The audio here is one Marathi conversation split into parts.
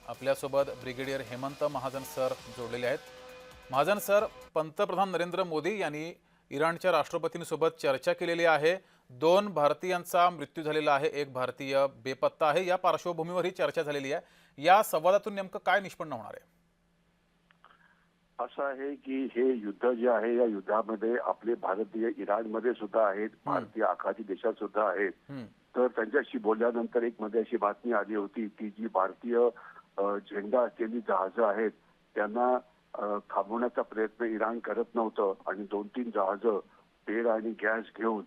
आपल्यासोबत ब्रिगेडियर हेमंत महाजन सर जोडलेले आहेत। महाजन सर, पंतप्रधान नरेंद्र मोदी यांनी इराणच्या राष्ट्रपतींसोबत चर्चा केलेली आहे। 2 भारतीयांचा मृत्यू झालेला आहे, एक भारतीय बेपत्ता आहे। या पार्श्वभूमीवर ही चर्चा झालेली आहे। या संवादातून नेमकं काय निष्पन्न होणार आहे? असं आहे की हे युद्ध जे आहे या युद्धामध्ये आपले भारतीय इराणमध्ये सुद्धा आहेत, भारतीय आखाती देशात सुद्धा आहेत। तर त्यांच्याशी बोलल्यानंतर एक मध्ये अशी बातमी आली होती की जी भारतीय झेंडा असलेली जहाजं आहेत त्यांना थांबवण्याचा प्रयत्न इराण करत नव्हतं आणि 2-3 जहाजं तेल आणि गॅस घेऊन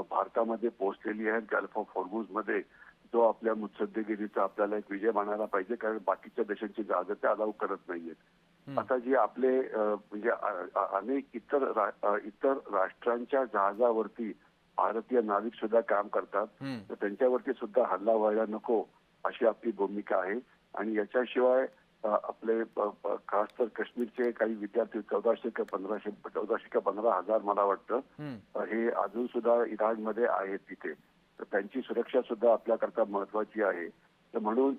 भारतामध्ये पोहोचलेली आहेत गल्फ ऑफ हॉर्मुझ मध्ये, जो आपल्या मुत्सद्देगिरीचा आपल्याला एक विजय मानायला पाहिजे, कारण बाकीच्या देशांची जहाजं ते अलाउ करत नाहीयेत। आता जे आपले म्हणजे अनेक इतर राष्ट्रांच्या जहाजावरती भारतीय नाविक सुद्धा काम करतात, तर त्यांच्यावरती सुद्धा हल्ला व्हायला नको अशी आपली भूमिका आहे। आणि याच्याशिवाय आपले खास तर काश्मीरचे काही विद्यार्थी 1400 का 15,000 मला वाटतं हे अजून सुद्धा इराणमध्ये आहेत तिथे, तर त्यांची सुरक्षा सुद्धा आपल्याकरता महत्वाची आहे। तर म्हणून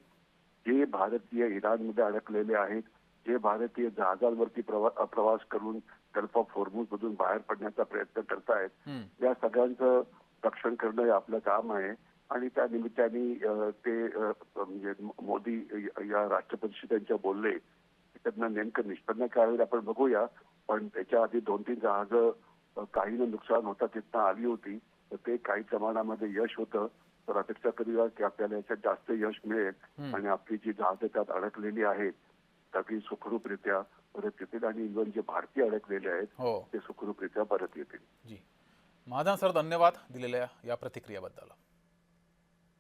जे भारतीय इराणमध्ये अडकलेले आहेत, जे भारतीय जहाजांवरती प्रवास करून गल्फ ऑफ हॉर्मुझ मधून बाहेर पडण्याचा प्रयत्न करतायत, या सगळ्यांचं रक्षण करणं हे आपलं काम आहे। आणि त्या निमित्ताने ते म्हणजे मोदी या राष्ट्रपतीशी त्यांच्या बोलले, त्यांना नेमकं निष्पन्न काय होईल आपण बघूया। पण त्याच्या आधी 2-3 जहाजं काही नुकसान होता तिथं आली होती, तर ते काही प्रमाणामध्ये यश होतं। तर अपेक्षा करूया की आपल्याला याच्यात जास्त यश मिळेल आणि आपली जी जहाजं त्यात अडकलेली आहेत सगळी सुखरूपरित्या परत येतील आणि इव्हन जे भारतीय अडकलेले आहेत ते सुखरूपरित्या परत येतील। जी महाजन सर, धन्यवाद दिलेल्या या प्रतिक्रियाबद्दल।